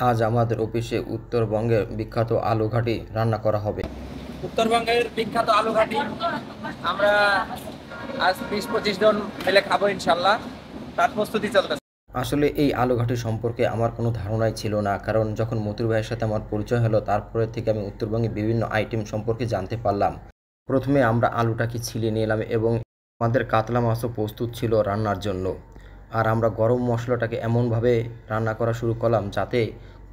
আজ আমাদের অফিসে উত্তরবঙ্গের বিখ্যাত আলু ঘাটি রান্না করা হবে। উত্তরবঙ্গের বিখ্যাত আলু ঘাটি আমরা আজ 20-25 জন মিলে খাবো ইনশাল্লাহ। তার প্রস্তুতি চলতেছে। আসলে এই আলু ঘাটি সম্পর্কে আমার কোনো ধারণাই ছিল না, কারণ যখন মতুর ভাইয়ের সাথে আমার পরিচয় হলো তারপরে থেকে আমি উত্তরবঙ্গে বিভিন্ন আইটেম সম্পর্কে জানতে পারলাম। প্রথমে আমরা আলুটাকে ছিলে নিলাম এবং আমাদের কাতলা মাছও প্রস্তুত ছিল রান্নার জন্য। আর আমরা গরম মশলাটাকে এমনভাবে রান্না করা শুরু করলাম যাতে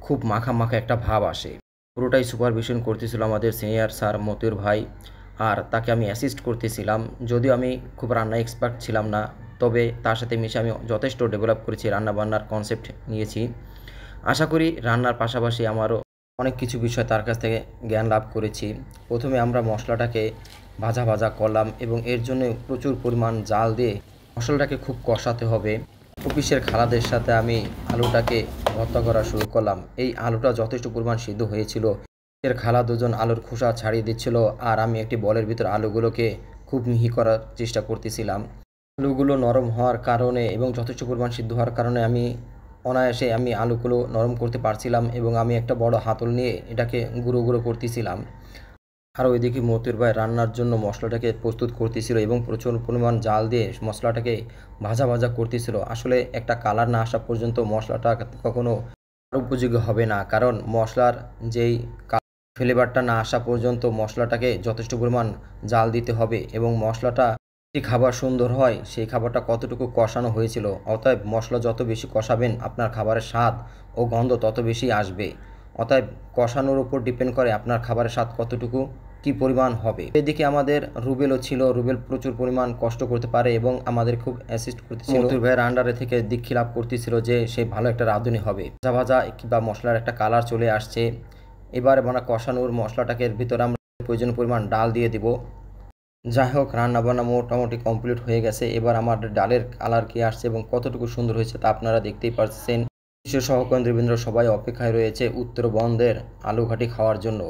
খুব মাখা মাখা একটা ভাব আসে। পুরোটাই সুপারভিশন করতেছিল আমাদের সিনিয়র স্যার মতিউর ভাই, আর তাকে আমি অ্যাসিস্ট করতেছিলাম। যদিও আমি খুব রান্না এক্সপার্ট ছিলাম না, তবে তার সাথে মিশে আমি যথেষ্ট ডেভেলপ করেছি, রান্নাবান্নার কনসেপ্ট নিয়েছি। আশা করি রান্নার পাশাপাশি আমারও অনেক কিছু বিষয় তার কাছ থেকে জ্ঞান লাভ করেছি। প্রথমে আমরা মশলাটাকে ভাজা ভাজা করলাম এবং এর জন্য প্রচুর পরিমাণ জাল দিয়ে মশলাটাকে খুব কষাতে হবে। অফিসের খালাদের সাথে আমি আলুটাকে ভর্তা করা শুরু করলাম। এই আলুটা যথেষ্ট পরিমাণ সিদ্ধ হয়েছিল। এর খালা দুজন আলুর খোসা ছাড়িয়ে দিচ্ছিল, আর আমি একটি বলের ভিতর আলুগুলোকে খুব মিহি করার চেষ্টা করতেছিলাম। আলুগুলো নরম হওয়ার কারণে এবং যথেষ্ট পরিমাণ সিদ্ধ হওয়ার কারণে আমি অনায়াসে আলুগুলো নরম করতে পারছিলাম এবং আমি একটা বড় হাতল নিয়ে এটাকে গুঁড়ো গুঁড়ো করতেছিলাম। আর ওইদিকে মতিউর ভাই রান্নার জন্য মশলাটাকে প্রস্তুত করতেছিল এবং প্রচুর পরিমাণ জাল দিয়ে মশলাটাকে ভাজা ভাজা করতেছিল। আসলে একটা কালার না আসা পর্যন্ত মশলাটা কখনো উপযোগী হবে না, কারণ মশলার যেই ফ্লেভারটা না আসা পর্যন্ত মশলাটাকে যথেষ্ট পরিমাণ জাল দিতে হবে এবং মশলাটা যে খাবার সুন্দর হয় সেই খাবারটা কতটুকু কষানো হয়েছিল। অতএব মশলা যত বেশি কষাবেন আপনার খাবারের স্বাদ ও গন্ধ তত বেশি আসবে। অতএব কষানোর উপর ডিপেন্ড করে আপনার খাবারের স্বাদ কতটুকু কি পরিমাণ হবে। এদিকে আমাদের রুবেলও ছিল। রুবেল প্রচুর পরিমাণ কষ্ট করতে পারে এবং আমাদের খুব অ্যাসিস্ট করতেছিল। মতুর ভাইয়ের আন্ডারে থেকে দীক্ষা লাভ করতেছিল যে সে ভালো একটা রাঁধুনি হবে। ভাজা ভাজা কিংবা মশলার একটা কালার চলে আসছে। এবার মানে কষানোর মশলাটাকে এর ভিতরে আমরা প্রয়োজনীয় পরিমাণ ডাল দিয়ে দিব। যাই হোক, রান্নাবান্না মোটামুটি কমপ্লিট হয়ে গেছে। এবার আমার ডালের কালার কি আসছে এবং কতটুকু সুন্দর হয়েছে তা আপনারা দেখতেই পাচ্ছেন। বিশ্ব সহকেন্দ্রবৃন্দ সবাই অপেক্ষায় রয়েছে উত্তরবঙ্গের আলু ঘাটি খাওয়ার জন্য।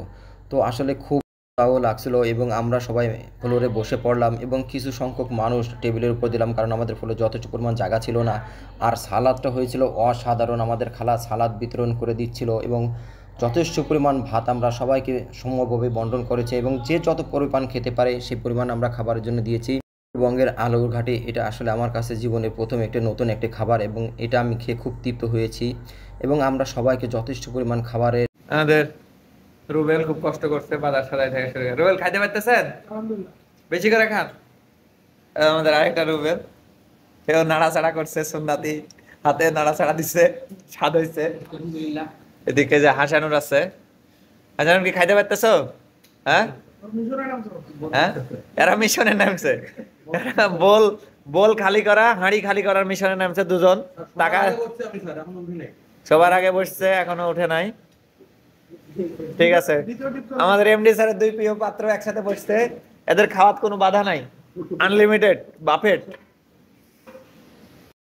তো আসলে খুব ভালো লাগছিল এবং আমরা সবাই ফ্লোরে বসে পড়লাম এবং কিছু সংখ্যক মানুষ টেবিলের উপর দিলাম, কারণ আমাদের ফ্লোরে যথেষ্ট পরিমাণ জায়গা ছিল না। আর সালাদটা হয়েছিল অসাধারণ। আমাদের খালা সালাদ বিতরণ করে দিচ্ছিল এবং যথেষ্ট পরিমাণ ভাত আমরা সবাইকে সমভাবে বন্টন করেছি এবং যে যত পরিমাণ খেতে পারে সেই পরিমাণ আমরা খাবারের জন্য দিয়েছি। উত্তরবঙ্গের আলুর ঘাটি এটা আসলে আমার কাছে জীবনের প্রথম একটা নতুন একটা খাবার এবং এটা আমি খেয়ে খুব তৃপ্ত হয়েছি এবং আমরা সবাইকে যথেষ্ট পরিমাণ খাবারের আমাদের রুবেল খুব কষ্ট করছে বাজার সদাই থেকে শুরু করে। রুবেল খাইতে পারতেছেন? বেশি করে খান। আমাদের আরেকটা রুবেল, সেও নাড়াচাড়া করছে, সুন্নাতি হাতে নাড়াচাড়া দিচ্ছে, স্বাদ হয়েছে। এদিকে যে হাসানুর আছে, হাসানুর কি খাইতে পারতেছো? হ্যাঁ হ্যাঁ, এরা মিশনে নামছে। এরা বল বল খালি করা, হাঁড়ি খালি করার মিশনে নামছে দুজন। টাকা সবার আগে বসছে, এখনো উঠে নাই। ঠিক আছে, আমাদের এমডি স্যারের দুই প্রিয় পাত্র একসাথে বসছে। এদের খাওয়ার কোনো বাধা নাই, আনলিমিটেড বাফেট।